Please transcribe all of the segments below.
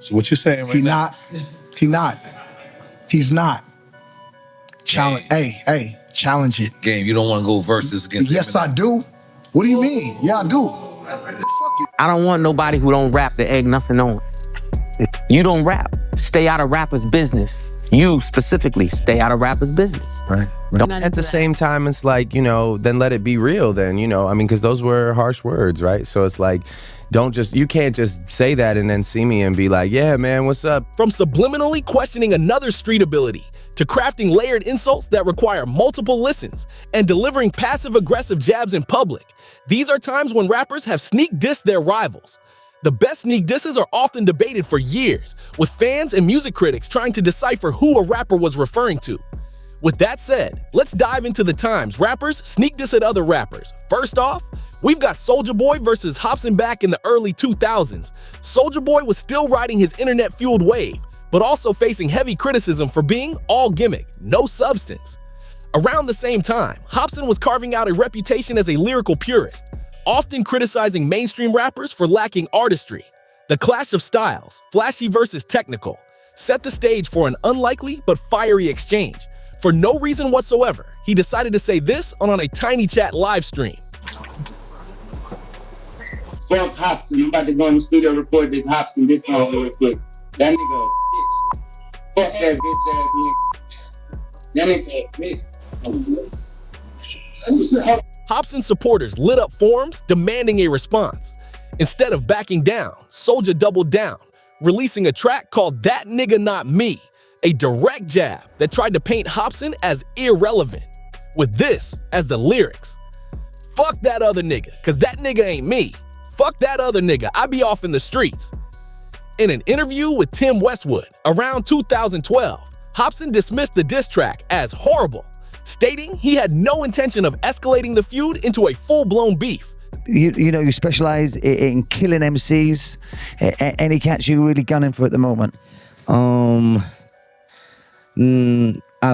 So what you saying right He now? not. He's not. Challenge. Hey, challenge it. Game, you don't want to go versus against Yes, Eminem. I do. What do you mean? Yeah, I do. I don't want nobody who don't rap to egg nothing on. You don't rap. Stay out of rappers' business. You specifically stay out of rappers' business. Right. At the same time, it's like, then let it be real then, I mean, because those were harsh words, right? So it's like, you can't just say that and then see me and be like, yeah, man, what's up? From subliminally questioning another street ability to crafting layered insults that require multiple listens and delivering passive-aggressive jabs in public, these are times when rappers have sneak dissed their rivals. The best sneak disses are often debated for years, with fans and music critics trying to decipher who a rapper was referring to. With that said, let's dive into the times rappers sneak diss at other rappers. First off, we've got Soulja Boy versus Hopsin back in the early 2000s. Soulja Boy was still riding his internet-fueled wave, but also facing heavy criticism for being all gimmick, no substance. Around the same time, Hopsin was carving out a reputation as a lyrical purist, often criticizing mainstream rappers for lacking artistry. The clash of styles, flashy versus technical, set the stage for an unlikely but fiery exchange. For no reason whatsoever, he decided to say this on a Tiny Chat live stream. Fuck Hopsin, I'm about to go in the studio and record this Hopsin this song real quick. That nigga a bitch. Fuck that bitch ass nigga. That nigga. Hopsin's supporters lit up forums demanding a response. Instead of backing down, Soulja doubled down, releasing a track called That Nigga Not Me, a direct jab that tried to paint Hopsin as irrelevant, with this as the lyrics. Fuck that other nigga, cause that nigga ain't me. Fuck that other nigga, I be off in the streets. In an interview with Tim Westwood around 2012, Hopsin dismissed the diss track as horrible, stating he had no intention of escalating the feud into a full-blown beef. You specialize in killing MCs. Any cats you really gunning for at the moment? I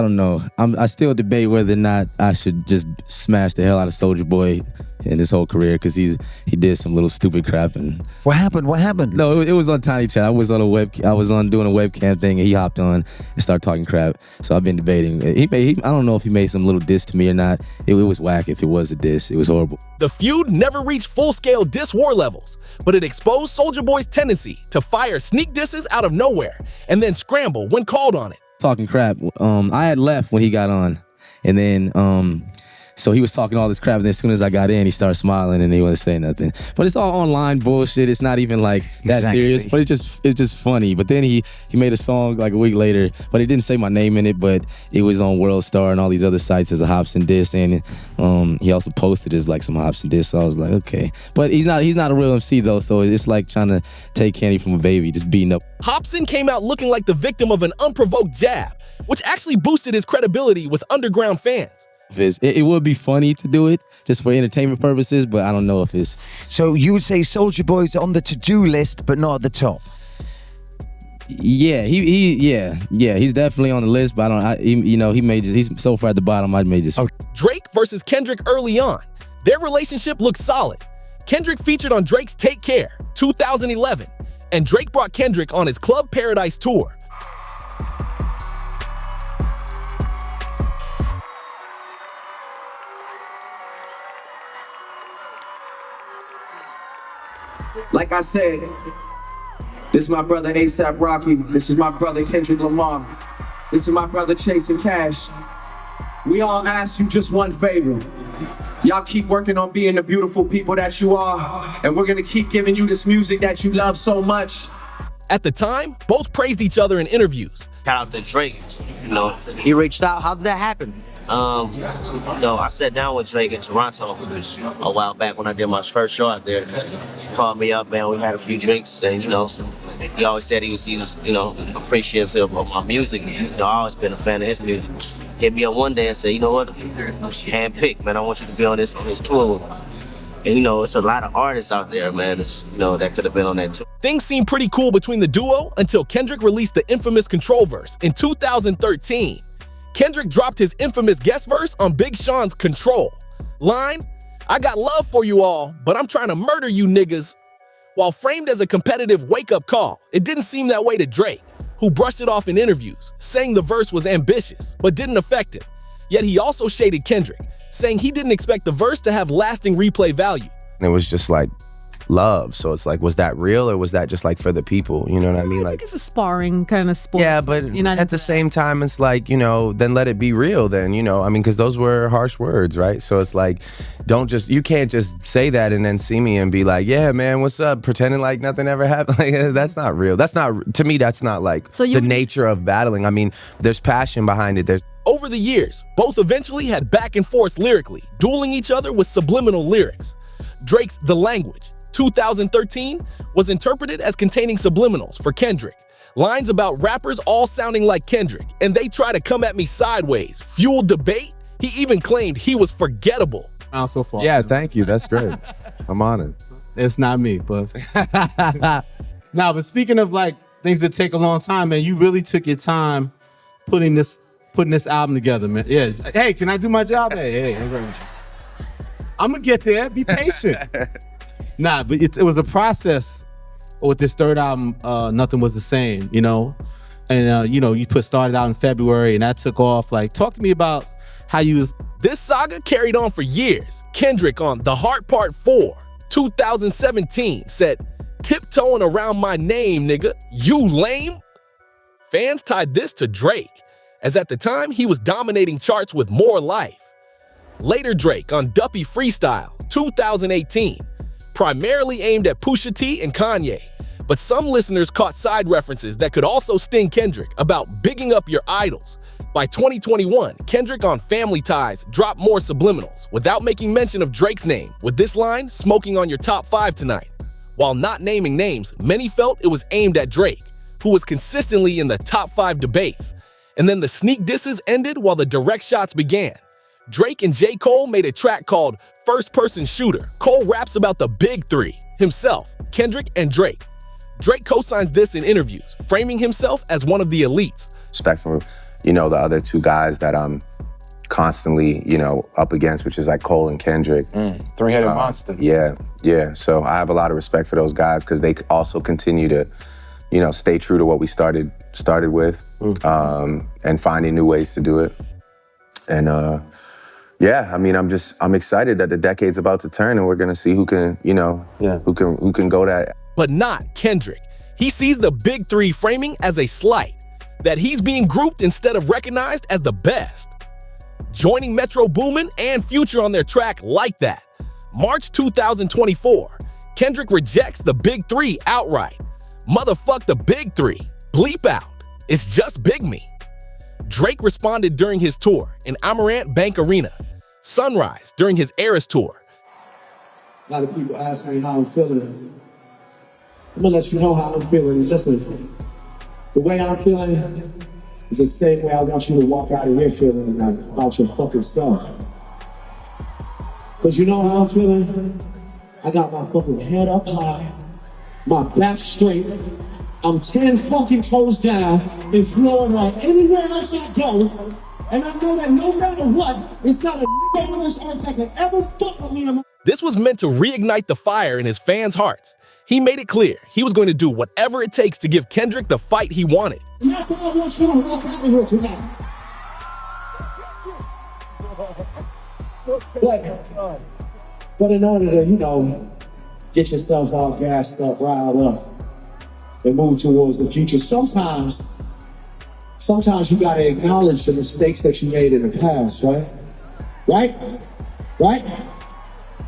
don't know. I still debate whether or not I should just smash the hell out of Soulja Boy in his whole career, because he did some little stupid crap. And what happened? No, it was on Tiny Chat. I was on doing a webcam thing, and he hopped on and started talking crap. So I've been debating. I don't know if he made some little diss to me or not. It was whack. If it was a diss, it was horrible. The feud never reached full-scale diss war levels, but it exposed Soulja Boy's tendency to fire sneak disses out of nowhere and then scramble when called on it. Talking crap. I had left when he got on, and then so he was talking all this crap, and then as soon as I got in, he started smiling and he wasn't saying nothing. But it's all online bullshit. It's not even like that serious, but it's just funny. But then he made a song like a week later, but it didn't say my name in it, but it was on World Star and all these other sites as a Hopsin diss, and he also posted as like some Hopsin diss. So I was like, okay. But he's not a real MC though, so it's like trying to take candy from a baby, just beating up. Hopsin came out looking like the victim of an unprovoked jab, which actually boosted his credibility with underground fans. It would be funny to do it just for entertainment purposes, but I don't know if it's... So you would say Soulja Boy's on the to-do list, but not at the top? Yeah, he's definitely on the list, but he's so far at the bottom, I may just... Okay. Drake versus Kendrick early on. Their relationship looked solid. Kendrick featured on Drake's Take Care, 2011, and Drake brought Kendrick on his Club Paradise tour. Like I said, this is my brother A$AP Rocky. This is my brother Kendrick Lamar. This is my brother Chasing Cash. We all ask you just one favor. Y'all keep working on being the beautiful people that you are, and we're gonna keep giving you this music that you love so much. At the time, both praised each other in interviews. Shout out to Drake, he reached out. How did that happen? I sat down with Drake in Toronto a while back when I did my first show out there. He called me up, man. We had a few drinks, and he always said he was appreciative of my music. I've always been a fan of his music. Hit me up one day and said, you know what, handpicked, man. I want you to be on this tour with me. And it's a lot of artists out there, man. That could have been on that tour. Things seemed pretty cool between the duo until Kendrick released the infamous Control verse in 2013. Kendrick dropped his infamous guest verse on Big Sean's Control. Line, I got love for you all, but I'm trying to murder you niggas. While framed as a competitive wake-up call, it didn't seem that way to Drake, who brushed it off in interviews, saying the verse was ambitious, but didn't affect him. Yet he also shaded Kendrick, saying he didn't expect the verse to have lasting replay value. It was just like love. So it's like, was that real or was that just like for the people? You know what I mean? Like, It's a sparring kind of sport. yeah, but at the same time, it's like, then let it be real then, I mean, because those were harsh words, right? So it's like, you can't just say that and then see me and be like, yeah, man, what's up? Pretending like nothing ever happened. Like, that's not real. To me, that's not like the nature of battling. I mean, there's passion behind it. Over the years, both eventually had back and forth lyrically, dueling each other with subliminal lyrics. Drake's The Language, 2013, was interpreted as containing subliminals for Kendrick. Lines about rappers all sounding like Kendrick, and they try to come at me sideways, fueled debate. He even claimed he was forgettable. So far. Yeah, thank you. That's great. I'm honored. It's not me, but but speaking of like things that take a long time, man, you really took your time putting this album together, man. Yeah. Hey, can I do my job? Hey, I'm gonna get there. Be patient. But it was a process with this third album. Nothing Was the Same, and you started out in February, and that took off. Like, talk to me about how you was. This saga carried on for years. Kendrick on The Heart Part 4, 2017, said, "Tiptoeing around my name, nigga, you lame?" Fans tied this to Drake, as at the time he was dominating charts with More Life. Later Drake on Duppy Freestyle, 2018, primarily aimed at Pusha T and Kanye, but some listeners caught side references that could also sting Kendrick about bigging up your idols. By 2021, Kendrick on Family Ties dropped more subliminals without making mention of Drake's name, with this line smoking on your top 5 tonight. While not naming names, many felt it was aimed at Drake, who was consistently in the top 5 debates. And then the sneak disses ended while the direct shots began. Drake and J. Cole made a track called First Person Shooter. Cole raps about the big three, himself, Kendrick, and Drake. Drake co-signs this in interviews, framing himself as one of the elites. Respect for, the other two guys that I'm constantly, up against, which is like Cole and Kendrick. Three-headed monster. Yeah. So I have a lot of respect for those guys because they also continue to, stay true to what we started with, and finding new ways to do it. And I'm excited that the decade's about to turn and we're gonna see who can go that. But not Kendrick. He sees the big three framing as a slight, that he's being grouped instead of recognized as the best. Joining Metro Boomin and Future on their track Like That. March 2024, Kendrick rejects the big three outright. Motherfuck the big three. Bleep out. It's just Big Me. Drake responded during his tour in Amarant Bank Arena. Sunrise during his Eras tour. A lot of people ask me how I'm feeling. I'm gonna let you know how I'm feeling. Listen, the way I'm feeling is the same way I want you to walk out of here feeling about your fucking self. Cause you know how I'm feeling? I got my fucking head up high, my back straight, I'm 10 fucking toes down and flowing like anywhere else I go. And I know that no matter what, it's not a nigga on this earth that can ever fuck with me. This was meant to reignite the fire in his fans' hearts. He made it clear he was going to do whatever it takes to give Kendrick the fight he wanted. And that's how I want you to walk out of here tonight. But in order to, get yourself all gassed up, riled up, and move towards the future, sometimes you gotta acknowledge the mistakes that you made in the past, right?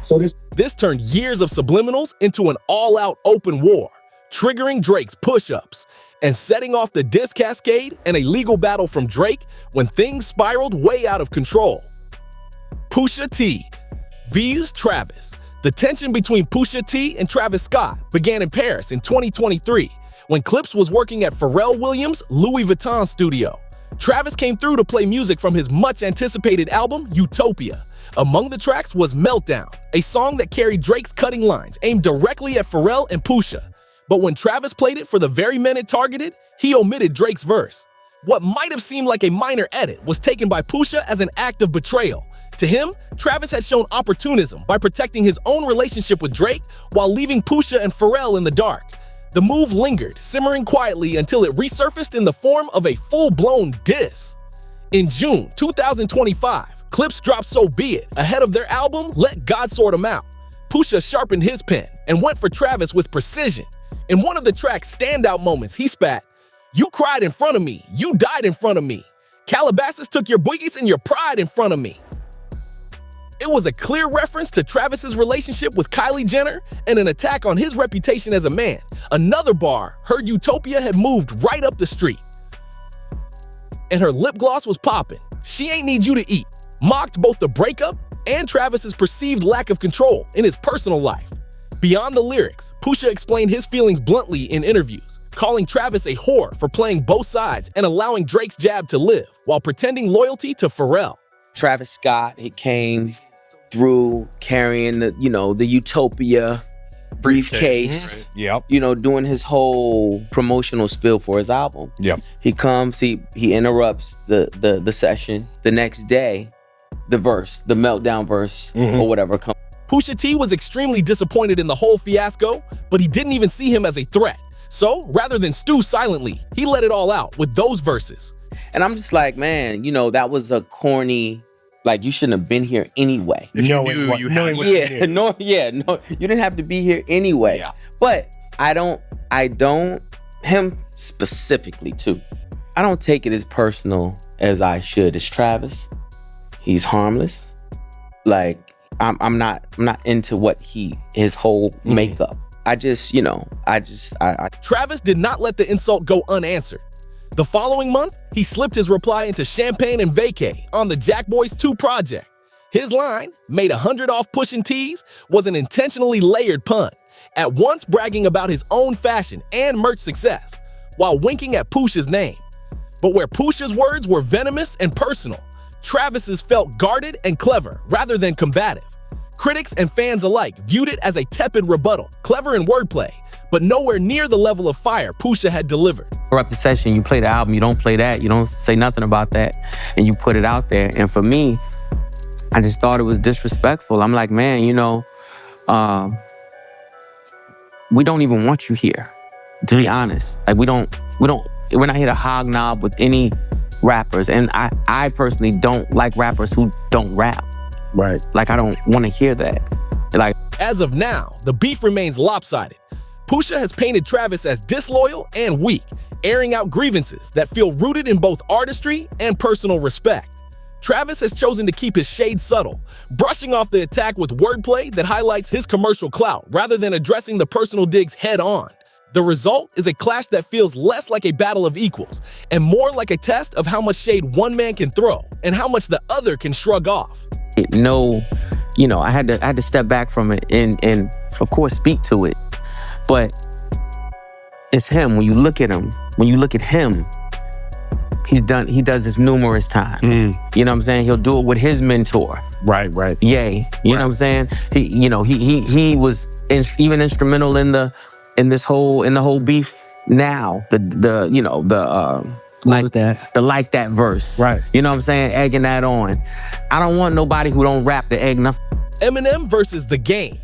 So this turned years of subliminals into an all-out open war, triggering Drake's push-ups and setting off the diss cascade and a legal battle from Drake when things spiraled way out of control. Pusha T vs. Travis. The tension between Pusha T and Travis Scott began in Paris in 2023 when Clips was working at Pharrell Williams' Louis Vuitton studio. Travis came through to play music from his much-anticipated album, Utopia. Among the tracks was Meltdown, a song that carried Drake's cutting lines aimed directly at Pharrell and Pusha. But when Travis played it for the very minute targeted, he omitted Drake's verse. What might have seemed like a minor edit was taken by Pusha as an act of betrayal, To him, Travis had shown opportunism by protecting his own relationship with Drake while leaving Pusha and Pharrell in the dark. The move lingered, simmering quietly until it resurfaced in the form of a full-blown diss. In June 2025, Clips dropped So Be It ahead of their album Let God Sort 'Em Out. Pusha sharpened his pen and went for Travis with precision. In one of the track's standout moments, he spat, "You cried in front of me, you died in front of me. Calabasas took your boogies and your pride in front of me." It was a clear reference to Travis's relationship with Kylie Jenner and an attack on his reputation as a man. Another bar, her Utopia had moved right up the street. And her lip gloss was popping. She ain't need you to eat. Mocked both the breakup and Travis's perceived lack of control in his personal life. Beyond the lyrics, Pusha explained his feelings bluntly in interviews, calling Travis a whore for playing both sides and allowing Drake's jab to live while pretending loyalty to Pharrell. Travis Scott, he came through carrying the Utopia briefcase. Yep. Doing his whole promotional spiel for his album. Yep. He comes, he interrupts the session. The next day, the meltdown verse or whatever comes. Pusha T was extremely disappointed in the whole fiasco, but he didn't even see him as a threat. So, rather than stew silently, he let it all out with those verses. And I'm just like, man, that was a corny, like, you shouldn't have been here anyway. Knowing what you did. You didn't have to be here anyway. Yeah. But I don't, him specifically too, I don't take it as personal as I should. It's Travis. He's harmless. Like, I'm not into what his whole makeup. Travis did not let the insult go unanswered. The following month, he slipped his reply into Champagne and Vacay on the Jack Boys 2 project. His line, made 100 off Pushin' T's, was an intentionally layered pun, at once bragging about his own fashion and merch success, while winking at Pusha's name. But where Pusha's words were venomous and personal, Travis's felt guarded and clever rather than combative. Critics and fans alike viewed it as a tepid rebuttal, clever in wordplay, but nowhere near the level of fire Pusha had delivered. Interrupt the session, you play the album, you don't play that, you don't say nothing about that, and you put it out there. And for me, I just thought it was disrespectful. I'm like, man, we don't even want you here, to be honest. Like, we're not here to hognob with any rappers. And I personally don't like rappers who don't rap. Right. Like, I don't want to hear that. Like, as of now, the beef remains lopsided. Pusha has painted Travis as disloyal and weak, airing out grievances that feel rooted in both artistry and personal respect. Travis has chosen to keep his shade subtle, brushing off the attack with wordplay that highlights his commercial clout rather than addressing the personal digs head on. The result is a clash that feels less like a battle of equals and more like a test of how much shade one man can throw and how much the other can shrug off. I had to step back from it and of course speak to it. But it's him. When you look at him, he does this numerous times. You know what I'm saying? He'll do it with his mentor. Right. Yay. You know what I'm saying? He was even instrumental in the whole beef now. Like that verse. Right. You know what I'm saying? Egging that on. I don't want nobody who don't rap to egg nothing. Eminem versus The Game.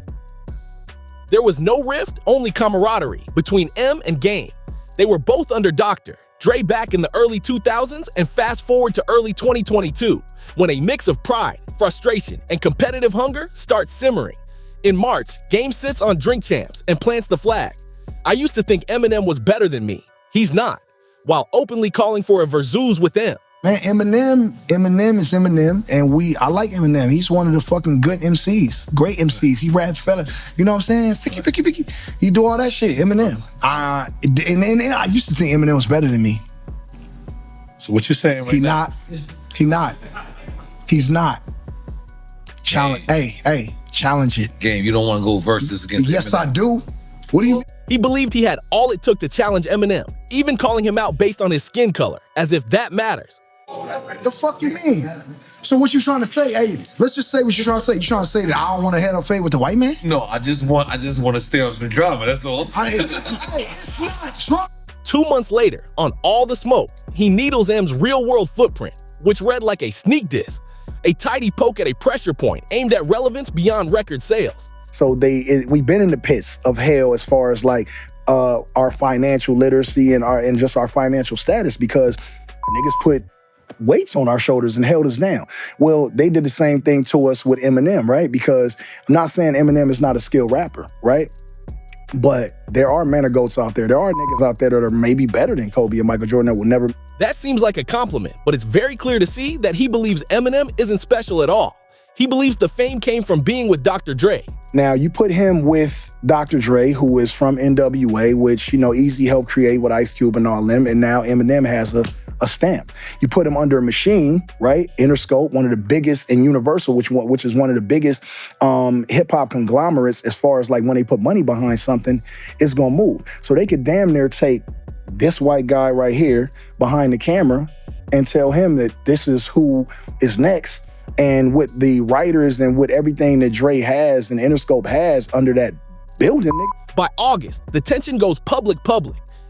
There was no rift, only camaraderie between M and Game. They were both under Dr. Dre back in the early 2000s, and fast forward to early 2022, when a mix of pride, frustration, and competitive hunger starts simmering. In March, Game sits on Drink Champs and plants the flag. I used to think Eminem was better than me. He's not, while openly calling for a versus with M. Man, Eminem is Eminem, and I like Eminem. He's one of the fucking good MCs, great MCs. He rap fella, you know what I'm saying? Ficky. He do all that shit, Eminem. And I used to think Eminem was better than me. So what you saying right now? He's not. Challenge, hey, challenge it. Game, you don't want to go versus against Yes, Eminem. I do. What do you mean? He believed he had all it took to challenge Eminem, even calling him out based on his skin color, as if that matters. The fuck you mean? So what you trying to say? Hey, let's just say what you're trying to say. You trying to say that I don't want to head up fade with the white man? No, I just want to stay on some drama. That's all. It's not drama. 2 months later, on All the Smoke, he needles M's real-world footprint, which read like a sneak diss. a tidy poke at a pressure point aimed at relevance beyond record sales. So we've been in the pits of hell as far as like our financial literacy and just our financial status, because niggas put weights on our shoulders and held us down. Well, they did the same thing to us with Eminem, right? Because I'm not saying Eminem is not a skilled rapper, right? But there are men or goats out there. There are niggas out there that are maybe better than Kobe and Michael Jordan that will never. That seems like a compliment, but it's very clear to see that he believes Eminem isn't special at all. He believes the fame came from being with Dr. Dre. Now, you put him with Dr. Dre, who is from NWA, which, Easy helped create with Ice Cube and all them, and now Eminem has a stamp. You put him under a machine, right? Interscope, one of the biggest, and Universal, which is one of the biggest hip-hop conglomerates as far as like when they put money behind something, it's gonna move. So they could damn near take this white guy right here behind the camera and tell him that this is who is next. And with the writers and with everything that Dre has and Interscope has under that building, nigga. By August, the tension goes public.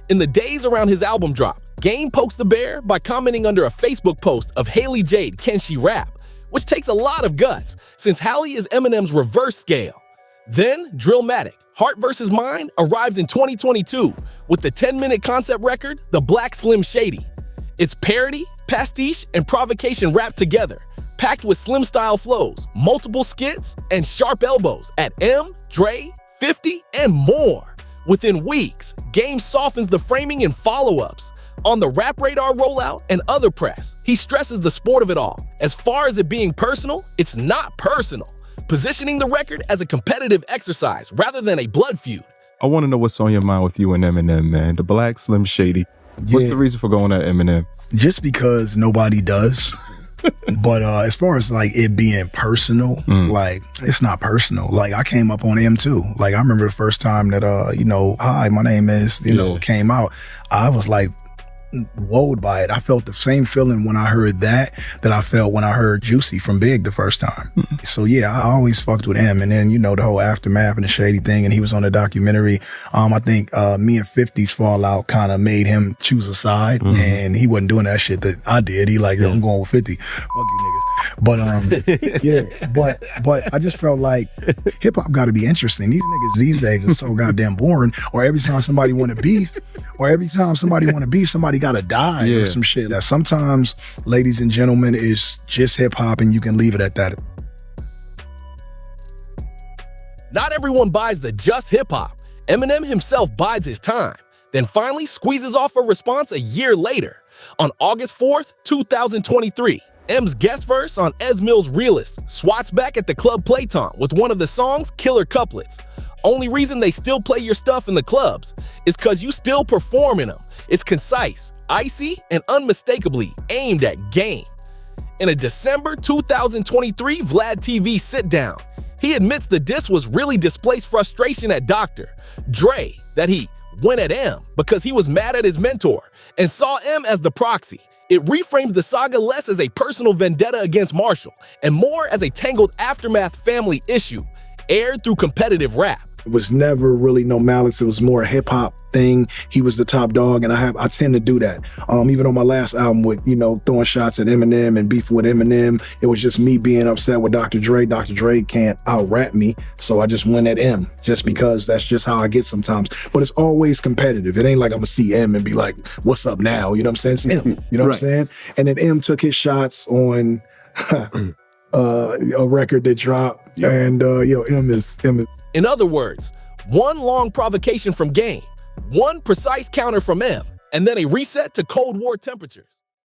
In the days around his album drop, Game pokes the bear by commenting under a Facebook post of Haley Jade, Can She Rap? Which takes a lot of guts, since Haley is Eminem's reverse scale. Then, Drillmatic, Heart vs. Mind, arrives in 2022 with the 10-minute concept record, The Black Slim Shady. It's parody, pastiche, and provocation wrapped together, packed with Slim-style flows, multiple skits, and sharp elbows at M, Dre, 50, and more. Within weeks, Game softens the framing in follow-ups. On the Rap Radar rollout and other press, he stresses the sport of it all. As far as it being personal, it's not personal, positioning the record as a competitive exercise rather than a blood feud. I want to know what's on your mind with you and Eminem, man. The Black Slim Shady. What's the reason for going at Eminem? Just because nobody does. But as far as like it being personal, like it's not personal. Like I came up on M too. Like I remember the first time that hi, my name is, came out. I was like wowed by it. I felt the same feeling when I heard that I felt when I heard Juicy from Big the first time. So yeah, I always fucked with him. And then, the whole aftermath and the Shady thing, and he was on the documentary. I think me and 50's fallout kind of made him choose a side, and he wasn't doing that shit that I did. He like, I'm going with 50. Fuck you niggas. But but I just felt like hip hop got to be interesting. These niggas these days are so goddamn boring. Or every time somebody want to beef, somebody got to die or some shit. That sometimes, ladies and gentlemen, is just hip hop, and you can leave it at that. Not everyone buys the just hip hop. Eminem himself bides his time, then finally squeezes off a response a year later. On August 4th, 2023, M's guest verse on Ez Mill's Realist swats back at the Club Playtime with one of the song's killer couplets. Only reason they still play your stuff in the clubs is cause you still perform in them. It's concise, icy, and unmistakably aimed at Game. In a December 2023 Vlad TV sit-down, he admits the diss was really displaced frustration at Dr. Dre, that he went at M because he was mad at his mentor and saw M as the proxy. It reframes the saga less as a personal vendetta against Marshall and more as a tangled aftermath family issue, aired through competitive rap. It was never really no malice. It was more a hip hop thing. He was the top dog, and I tend to do that. Even on my last album with, throwing shots at Eminem and beefing with Eminem, it was just me being upset with Dr. Dre. Dr. Dre can't out-rap me, so I just went at M, just because that's just how I get sometimes. But it's always competitive. It ain't like I'm gonna see M and be like, what's up now? You know what I'm saying? It's M. You know what I'm saying? And then M took his shots on a record that dropped, and M is. In other words, one long provocation from Game, one precise counter from M, and then a reset to Cold War temperatures.